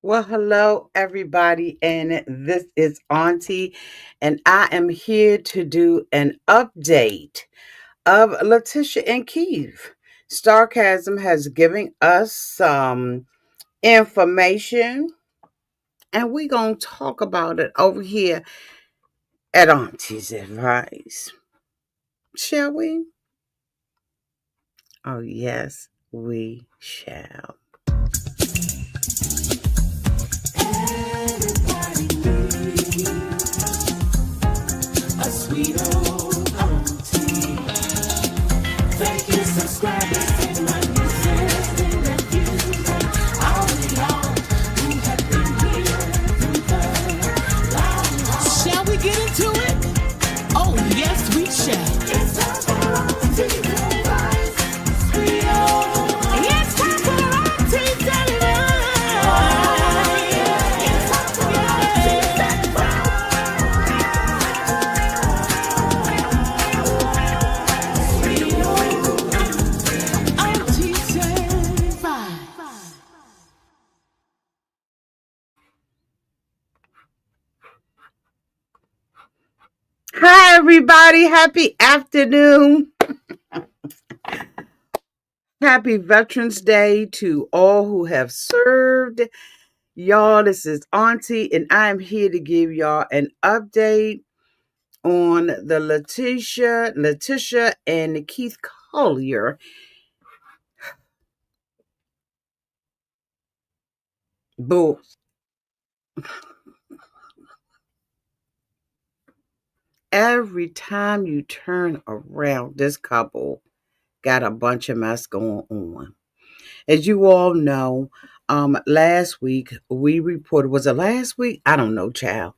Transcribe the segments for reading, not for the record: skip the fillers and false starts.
Well, hello, everybody, and this is Auntie, and I am here to do an update of LaTisha and Keith. Sarcasm has given us some information, and we're going to talk about it over here at Auntie's Advice. Shall we? Oh, yes, we shall. A sweet old auntie. Thank you, subscribers, and my nieces and nephews, and all the y'all who have been here through the long haul. Shall we get into it? Oh, yes, we shall. It's time for Auntie Advice. Sweet old. It's time for Auntie Advice. It's time for Auntie Advice. Hi, everybody. Happy afternoon. Happy Veterans Day to all who have served. Y'all, this is Auntie, and I'm here to give y'all an update on the LaTisha and the Keith Collier book. Every time you turn around, this couple got a bunch of mess going on. As you all know, last week we reported, was it last week? I don't know, child.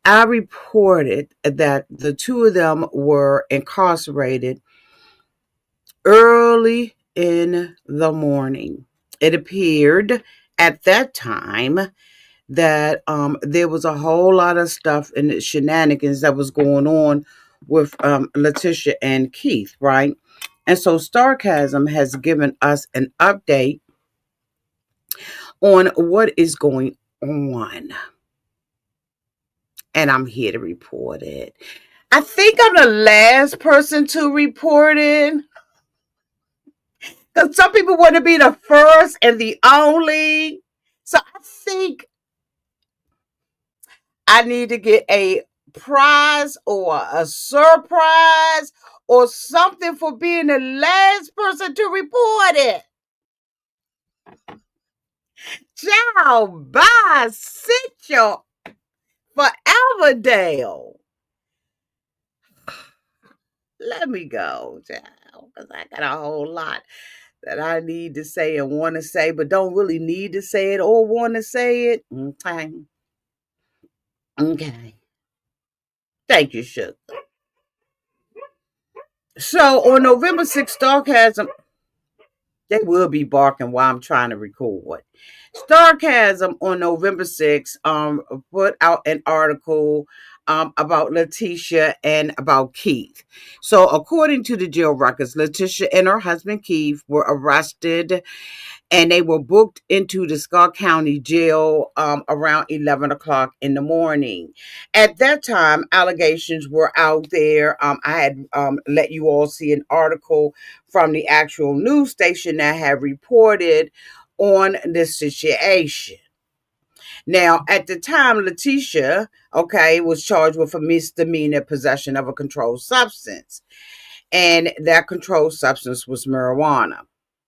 I reported that the two of them were incarcerated early in the morning. It appeared at that time that there was a whole lot of stuff and the shenanigans that was going on with LaTisha and Keith, right? And so Sarcasm has given us an update on what is going on. And I'm here to report it. I think I'm the last person to report it. Because some people want to be the first and the only. So I think I need to get a prize or a surprise or something for being the last person to report it. Ciao, bye, sit your forever, Dale. Let me go, child, because I got a whole lot that I need to say and want to say, but don't really need to say it or want to say it. Okay. Okay. Thank you, Sugar. So on November 6th, Sarcasm, they will be barking while I'm trying to record. Sarcasm on November 6th put out an article about LaTisha and about Keith. So according to the jail records, LaTisha and her husband Keith were arrested and they were booked into the Scott County Jail around 11 o'clock in the morning. At that time, allegations were out there. I had let you all see an article from the actual news station that had reported on this situation. Now, at the time, LaTisha, okay, was charged with a misdemeanor possession of a controlled substance, and that controlled substance was marijuana.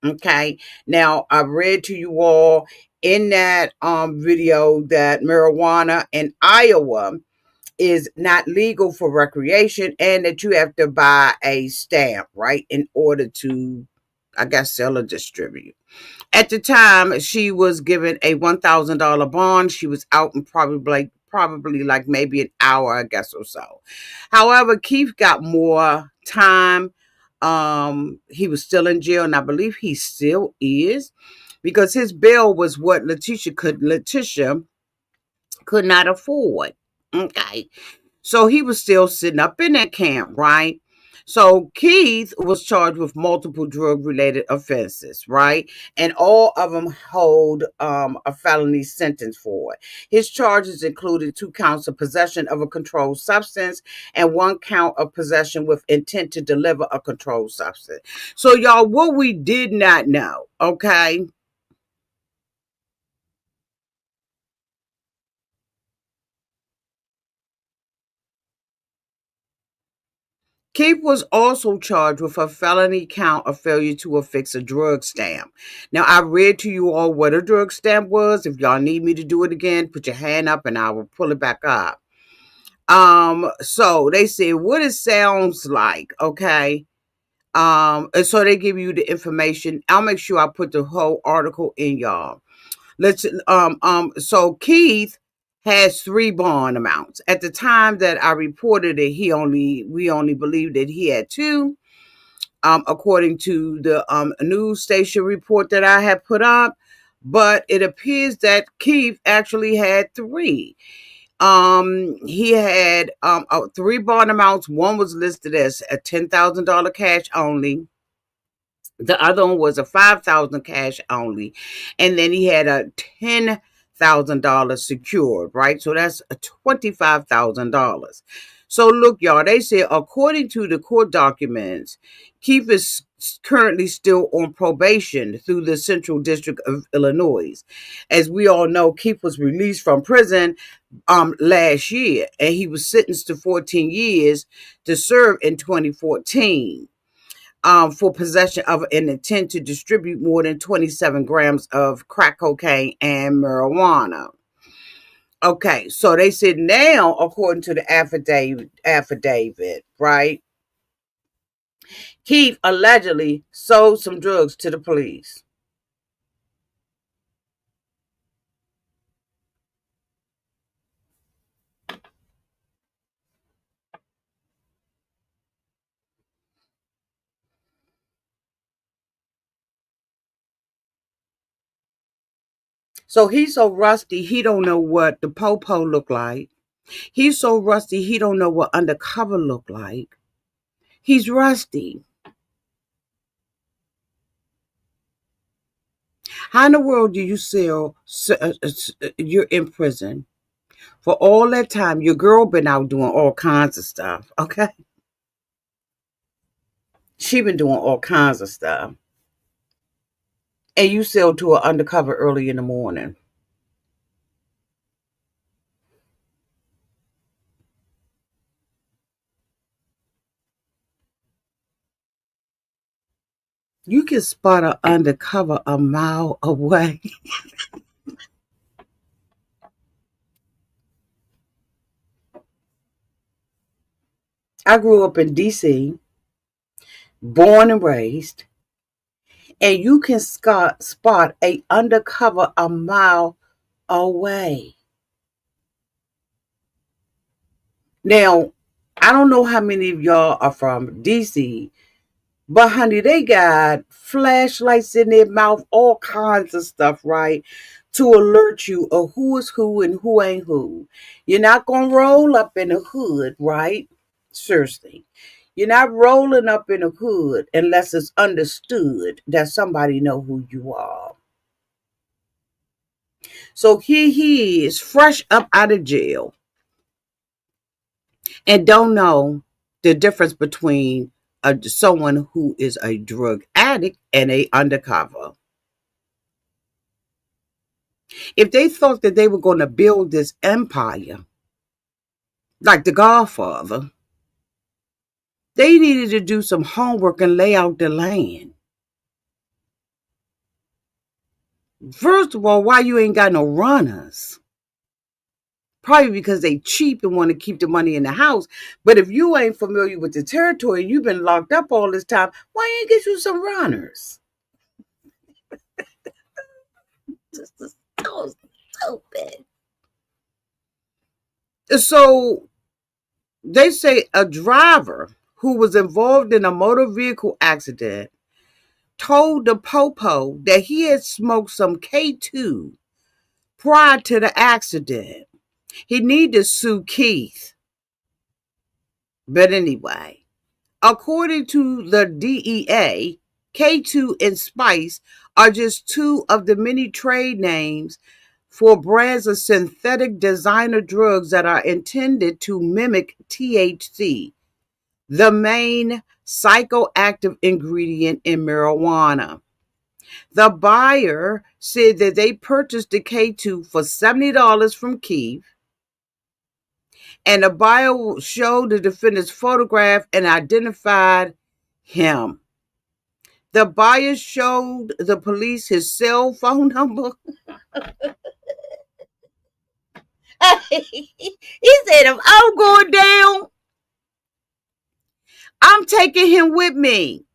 Okay. Now I read to you all in that video that marijuana in Iowa is not legal for recreation and that you have to buy a stamp, right, in order to, I guess, sell or distribute. At the time, she was given a $1,000 bond. She was out in probably like maybe an hour, I guess, or so. However, Keith got more time. He was still in jail, and I believe he still is, because his bail was what Letitia could not afford. Okay. So he was still sitting up in that camp, right? So Keith was charged with multiple drug related offenses, right? And all of them hold a felony sentence for it. His charges included 2 counts of possession of a controlled substance and 1 count of possession with intent to deliver a controlled substance. So, y'all, what we did not know, okay? Keith was also charged with a felony count of failure to affix a drug stamp. Now, I read to you all what a drug stamp was. If y'all need me to do it again, put your hand up and I will pull it back up. So they said what it sounds like, okay? And so they give you the information. I'll make sure I put the whole article in y'all. So Keith has 3 bond amounts. At the time that I reported it, we only believed that he had 2. According to the news station report that I had put up, but it appears that Keith actually had 3. He had 3 bond amounts. One was listed as a $10,000 cash only. The other one was a 5,000 cash only, and then he had a $10,000 secured. Right, so that's a $25,000. So look, y'all. They say according to the court documents, Keith is currently still on probation through the Central District of Illinois. As we all know, Keith was released from prison last year, and he was sentenced to 14 years to serve in 2014 for possession of an intent to distribute more than 27 grams of crack cocaine and marijuana. Okay, so they said now, according to the affidavit, right? Keith allegedly sold some drugs to the police. So he's so rusty, he don't know what the popo look like. He's so rusty, he don't know what undercover look like. He's rusty. How in the world do you sell? You're in prison for all that time. Your girl been out doing all kinds of stuff. Okay, she been doing all kinds of stuff, and you sell to her undercover early in the morning. You can spot her undercover a mile away. I grew up in DC, born and raised, and you can spot a undercover a mile away. Now, I don't know how many of y'all are from DC, but honey, they got flashlights in their mouth, all kinds of stuff, right? To alert you of who is who and who ain't who. You're not gonna roll up in a hood, right? Seriously. You're not rolling up in a hood unless it's understood that somebody know who you are. So here he is, fresh up out of jail, and don't know the difference between someone who is a drug addict and a undercover. If they thought that they were going to build this empire like the Godfather, they needed to do some homework and lay out the land. First of all, why you ain't got no runners? Probably because they cheap and want to keep the money in the house. But if you ain't familiar with the territory, you've been locked up all this time, why ain't get you some runners? This is so stupid. So they say a driver who was involved in a motor vehicle accident told the Popo that he had smoked some K2 prior to the accident. He needed to sue Keith. But anyway, According to the DEA, K2 and Spice are just two of the many trade names for brands of synthetic designer drugs that are intended to mimic THC, the main psychoactive ingredient in marijuana. The buyer said that they purchased the K2 for $70 from Keith, and the buyer showed the defendant's photograph and identified him. The buyer showed the police his cell phone number. He said, if I'm going down, I'm taking him with me.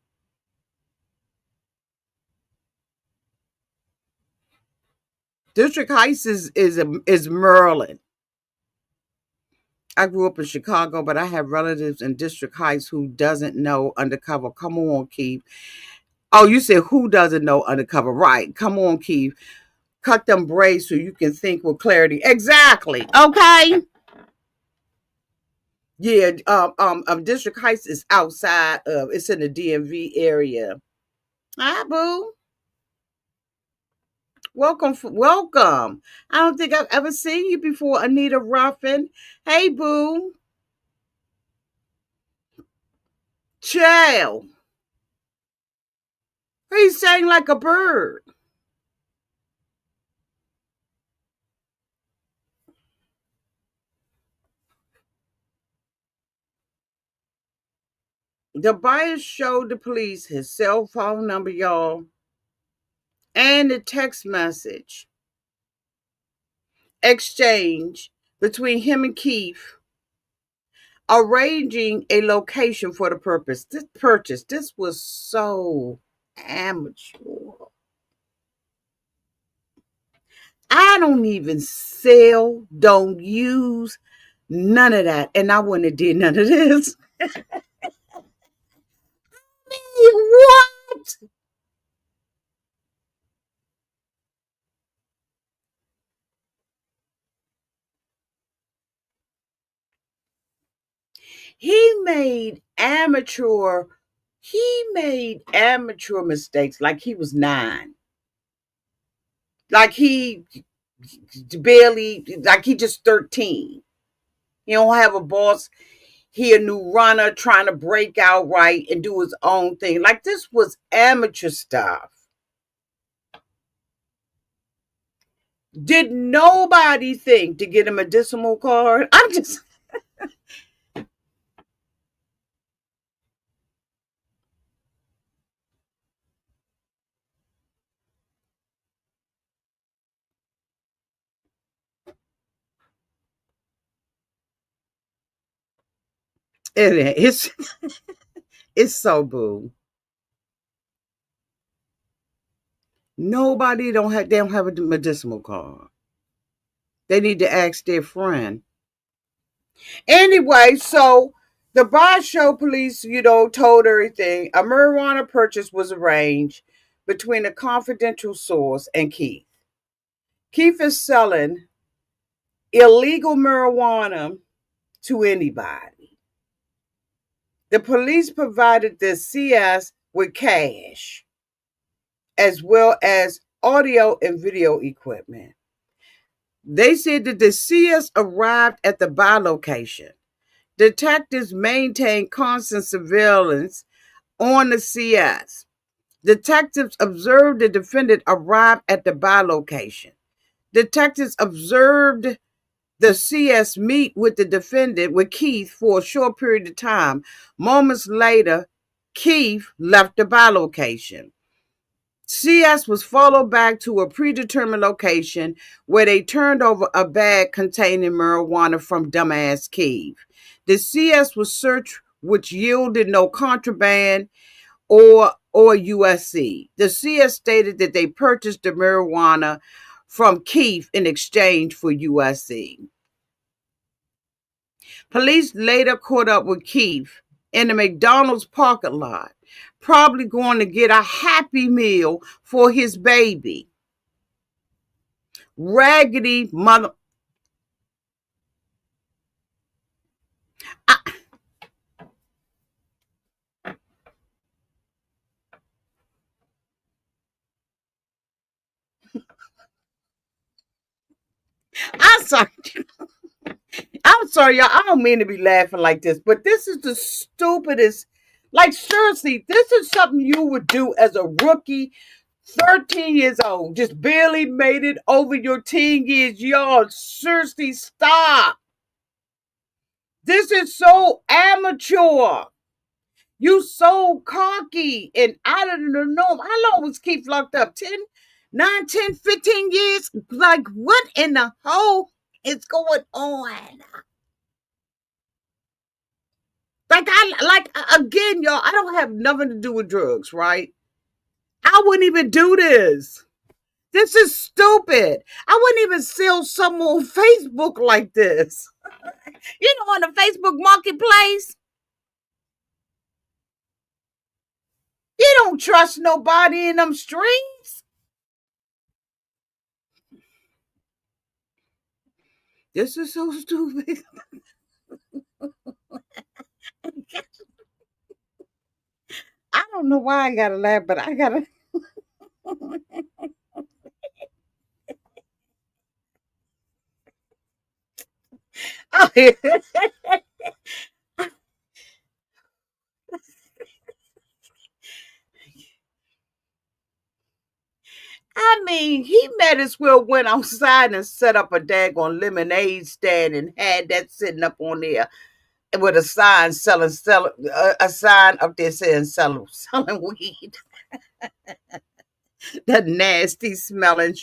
District Heights is Maryland. I grew up in Chicago, but I have relatives in District Heights who doesn't know Undercover. Come on, Keith. Oh, you said who doesn't know Undercover? Right. Come on, Keith. Cut them braids so you can think with clarity. Exactly. Okay. Yeah. District Heights is outside of. It's in the DMV area. Hi, boo. Welcome. Welcome. I don't think I've ever seen you before, Anita Ruffin. Hey, boo. Chill. He sang like a bird. The buyer showed the police his cell phone number, y'all, and the text message exchange between him and Keith, arranging a location for the purpose. This purchase, this was so amateur. I don't even sell, don't use none of that, and I wouldn't have did none of this. What? He made amateur mistakes like he was 9. Like he barely, like he just 13. He don't have a boss. He a new runner trying to break out right and do his own thing. Like this was amateur stuff. Did nobody think to get him a decimal card? I'm just it's it's so boo. Nobody don't have they don't have a medicinal card. They need to ask their friend. Anyway, so the Show police, told everything. A marijuana purchase was arranged between a confidential source and Keith. Keith is selling illegal marijuana to anybody. The police provided the CS with cash as well as audio and video equipment. They said that the CS arrived at the buy location. Detectives maintained constant surveillance on the CS. Detectives observed the defendant arrive at the buy location. Detectives observed the CS meet with the defendant, with Keith, for a short period of time. Moments later, Keith left the buy location. CS was followed back to a predetermined location where they turned over a bag containing marijuana from dumbass Keith. The CS was searched, which yielded no contraband or USC. The CS stated that they purchased the marijuana from Keith in exchange for USC. Police later caught up with Keith in the McDonald's parking lot, probably going to get a Happy Meal for his baby. Raggedy mother. I, I'm sorry. I'm sorry, y'all. I don't mean to be laughing like this, but this is the stupidest. Like, seriously, this is something you would do as a rookie, 13 years old, just barely made it over your teen years. Y'all, seriously, stop. This is so amateur. You so cocky and out of the norm. How long was Keith locked up? 10, 9, 10, 15 years? Like, what in the hell is going on? Again, y'all, I don't have nothing to do with drugs, right? I wouldn't even do this. This is stupid. I wouldn't even sell something on Facebook like this. You know, on the Facebook marketplace, you don't trust nobody in them streets. This is so stupid. I don't know why I gotta laugh, but I gotta. I mean, he might as well went outside and set up a daggone lemonade stand and had that sitting up on there with a sign selling a sign up there saying selling weed. That nasty smelling.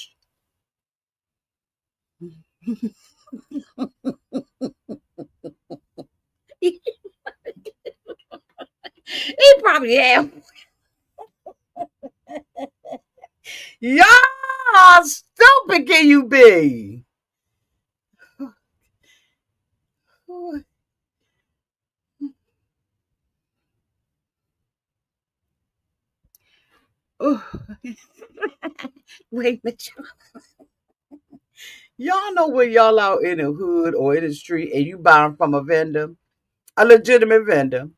He probably have. Y'all stupid can you be? Oh, wait a minute. Y'all know when y'all out in the hood or in the street and you buying from a vendor, a legitimate vendor,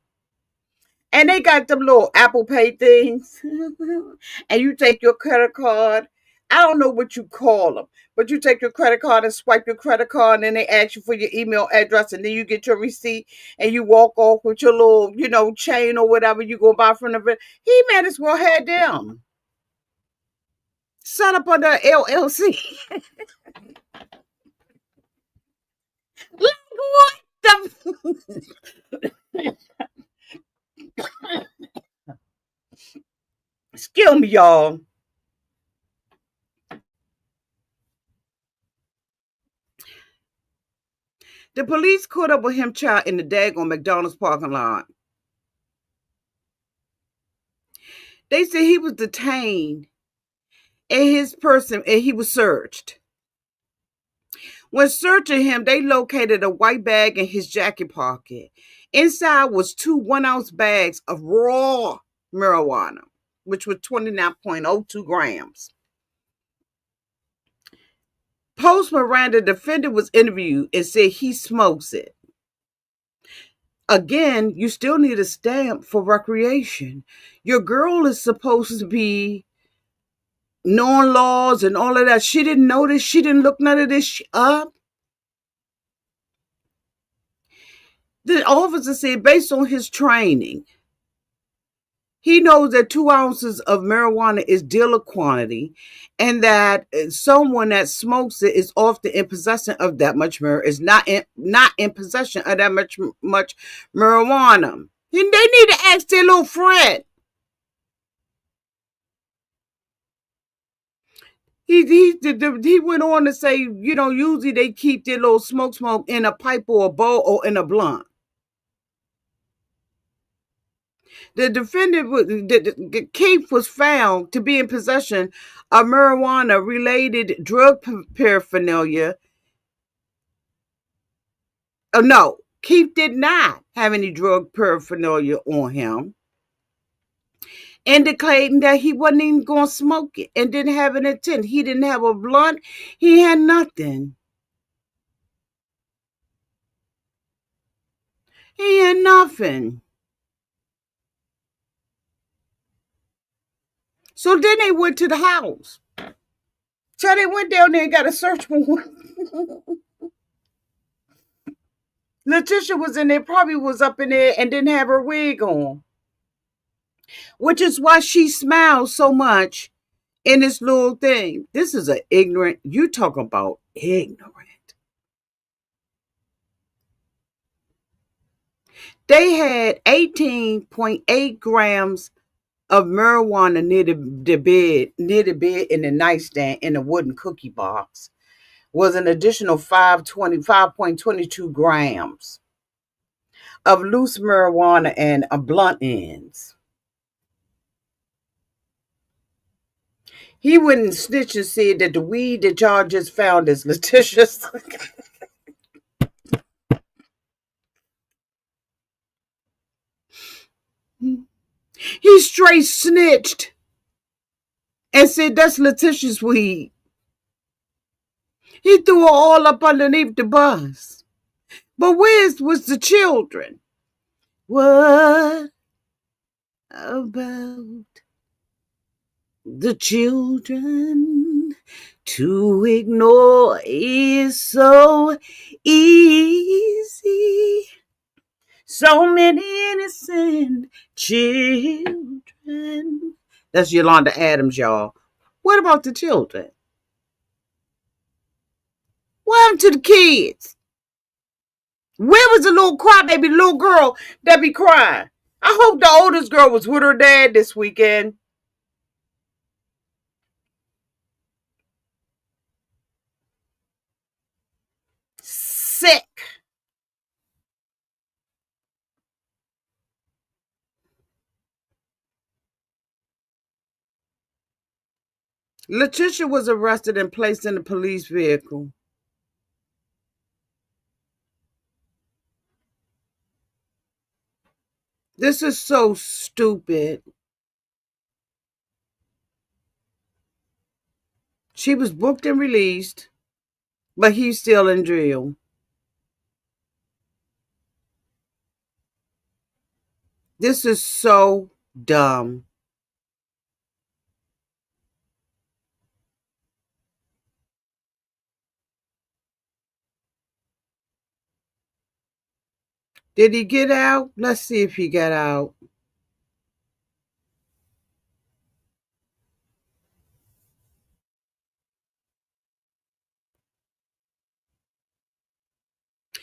and they got them little Apple Pay things, and you take your credit card. I don't know what you call them, but you take your credit card and swipe your credit card, and then they ask you for your email address, and then you get your receipt, and you walk off with your little, chain or whatever you go buy from the vendor. He might as well had them set up under LLC. Like what the? Excuse me, y'all. The police caught up with him, child, in the daggone McDonald's parking lot. They said he was detained and his person, and he was searched. When searching him, they located a white bag in his jacket pocket. Inside was two 1 ounce bags of raw marijuana, which was 29.02 grams. Post Miranda, the defendant was interviewed and said he smokes it. Again, you still need a stamp for recreation. Your girl is supposed to be knowing laws and all of that. She didn't know this. She didn't look none of this up. The officer said, based on his training, he knows that 2 ounces of marijuana is dealer quantity, and that someone that smokes it is often in possession of that much marijuana. Is not in possession of that much marijuana. And they need to ask their little friend. He went on to say, usually they keep their little smoke in a pipe or a bowl or in a blunt. The defendant, Keith, was found to be in possession of marijuana-related drug paraphernalia. Oh no, Keith did not have any drug paraphernalia on him, indicating that he wasn't even going to smoke it and didn't have an intent. He didn't have a blunt. He had nothing. He had nothing. So then they went to the house. So they went down there and got a search warrant. LaTisha was in there, probably was up in there and didn't have her wig on, which is why she smiles so much in this little thing. This is an ignorant, you talk about ignorant. They had 18.8 grams of marijuana near the bed in the nightstand in a wooden cookie box. Was an additional 5.22 grams of loose marijuana and blunt ends. He wouldn't snitch and said that the weed that y'all just found is LaTisha's. He straight snitched and said that's LaTisha's weed. He threw her all up underneath the bus. But where's was the children? What about the children? To ignore is so easy. So many innocent children. That's Yolanda Adams, y'all. What about the children? What happened to the kids? Where was the little crybaby little girl that be crying? I hope the oldest girl was with her dad this weekend. Sick. LaTisha was arrested and placed in a police vehicle. This is so stupid. She was booked and released, but he's still in jail. This is so dumb. Did he get out? Let's see if he got out.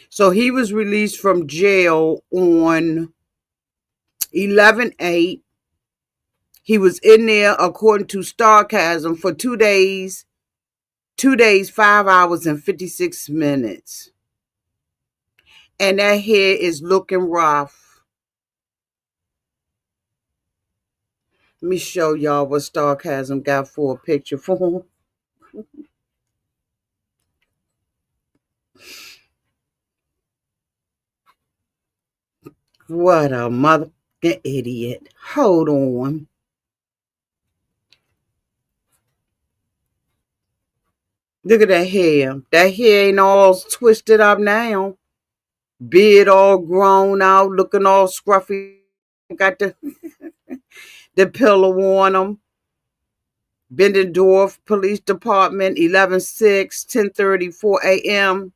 So he was released from jail on 11/8. He was in there, according to Sarcasm, for 2 days, 2 days, 5 hours, and 56 minutes. And that hair is looking rough. Let me show y'all what Sarcasm got for a picture for him. What a mother idiot. Hold on. Look at that hair. That hair ain't all twisted up now. Beard all grown out, looking all scruffy. Got the pillow on him. Bendendorf Police Department, 11/6, 10:34 a.m.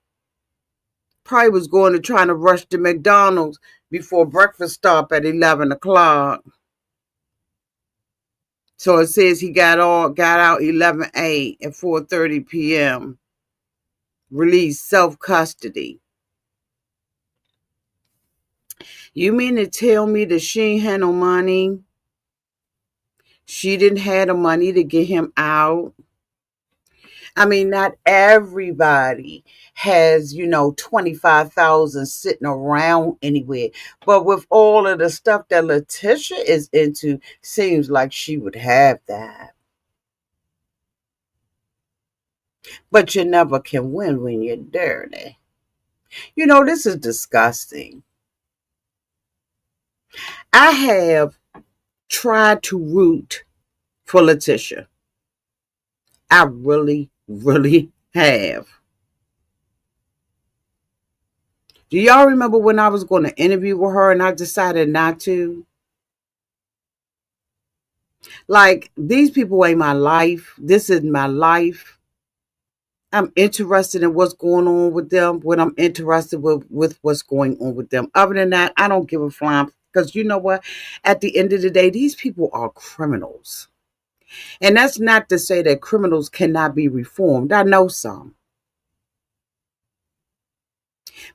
Probably was going to trying to rush to McDonald's before breakfast stop at 11 o'clock. So it says he got out 11/8 at 4:30 p.m. Released self-custody. You mean to tell me that she ain't had no money? She didn't have the money to get him out? I mean, not everybody has, 25,000 sitting around anywhere. But with all of the stuff that LaTisha is into, seems like she would have that. But you never can win when you're dirty. This is disgusting. I have tried to root for LaTisha. I really, really have. Do y'all remember when I was going to interview with her and I decided not to? Like, these people ain't my life. This is my life. I'm interested in what's going on with them when I'm interested with what's going on with them. Other than that, I don't give a flying, because you know what? At the end of the day, these people are criminals. And that's not to say that criminals cannot be reformed. I know some.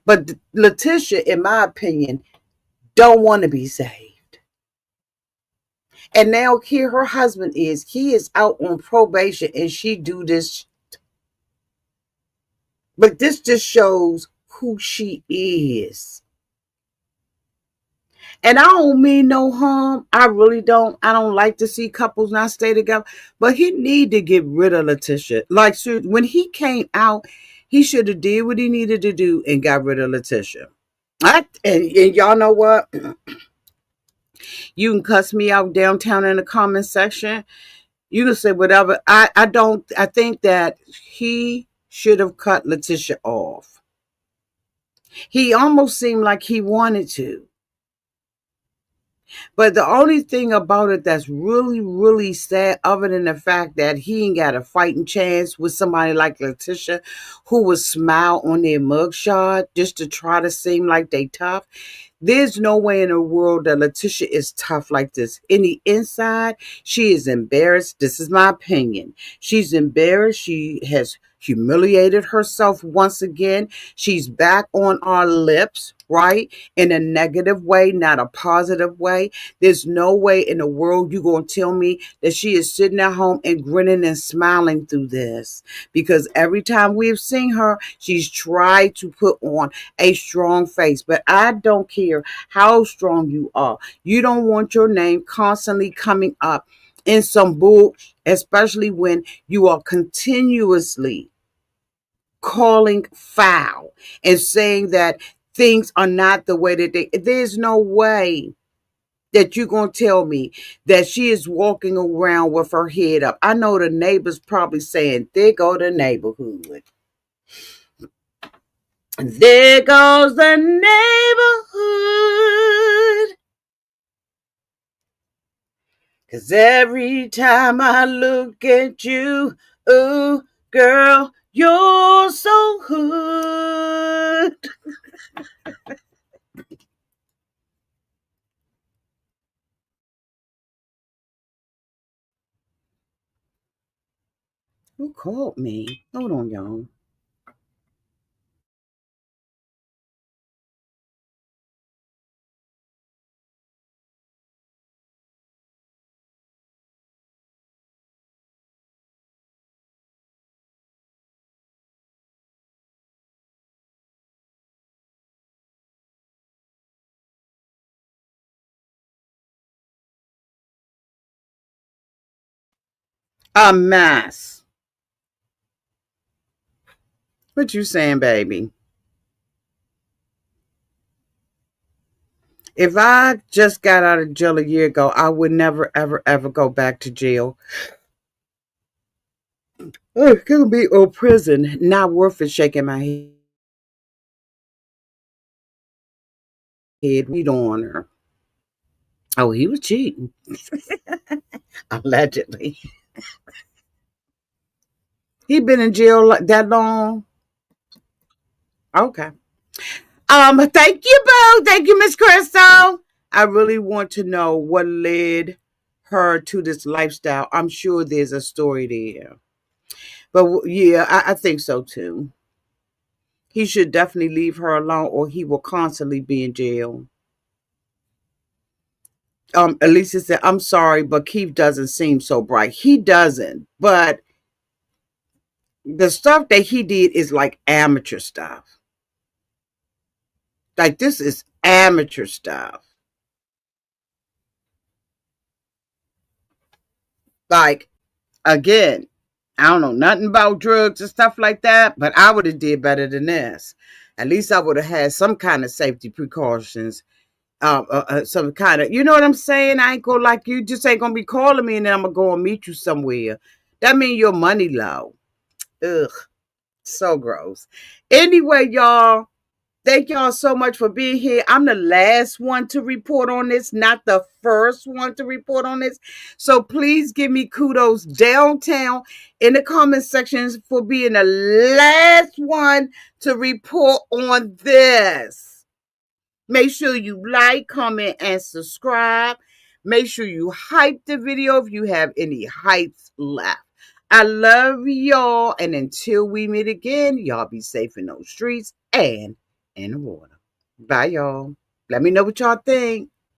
But LaTisha, in my opinion, don't want to be saved. And now here her husband is. He is out on probation and she do this. But this just shows who she is. And I don't mean no harm. I really don't. I don't like to see couples not stay together. But he need to get rid of LaTisha. Like, when he came out, he should have did what he needed to do and got rid of LaTisha. And y'all know what? You can cuss me out downtown in the comment section. You can say whatever. I don't. I think that he should have cut LaTisha off. He almost seemed like he wanted to. But the only thing about it that's really, really sad, other than the fact that he ain't got a fighting chance with somebody like LaTisha, who would smile on their mugshot just to try to seem like they tough. There's no way in the world that LaTisha is tough like this. In the inside, she is embarrassed. This is my opinion. She's embarrassed. She has humiliated herself once again. She's back on our lips, right? In a negative way, not a positive way. There's no way in the world you're going to tell me that she is sitting at home and grinning and smiling through this. Because every time we've seen her, she's tried to put on a strong face. But I don't care how strong you are. You don't want your name constantly coming up in some bull, especially when you are continuously calling foul and saying that things are not the way that there's no way that you're going to tell me that she is walking around with her head up. I know the neighbors probably saying, there go the neighborhood. There goes the neighborhood. 'Cause every time I look at you, oh, girl, you're so hood. Who called me? Hold on, y'all. A mess. What you saying, baby? If I just got out of jail a year ago, I would never, ever, ever go back to jail. Oh, it's gonna be old prison. Not worth it. Shaking my head. We don't want her. Oh, he was cheating. Allegedly. He been in jail that long. Okay. Thank you, Boo. Thank you, Miss Crystal. I really want to know what led her to this lifestyle. I'm sure there's a story there. But yeah, I think so too. He should definitely leave her alone or he will constantly be in jail. Elisa said, I'm sorry, but Keith doesn't seem so bright. He doesn't, but the stuff that he did is like amateur stuff. Like, this is amateur stuff. Like, again, I don't know nothing about drugs and stuff like that, but I would have did better than this. At least I would have had some kind of safety precautions. Some kind of, you know what I'm saying? I ain't gonna, like, you just ain't gonna be calling me and then I'm gonna go and meet you somewhere. That means your money low. Ugh, so gross. Anyway, y'all, Thank y'all so much for being here. I'm the last one to report on this, not the first one to report on this. So please give me kudos downtown in the comment sections for being the last one to report on this. Make sure you like, comment, and subscribe. Make sure you hype the video if you have any hypes left. I love y'all. And until we meet again, y'all be safe in those streets and in the water. Bye, y'all. Let me know what y'all think.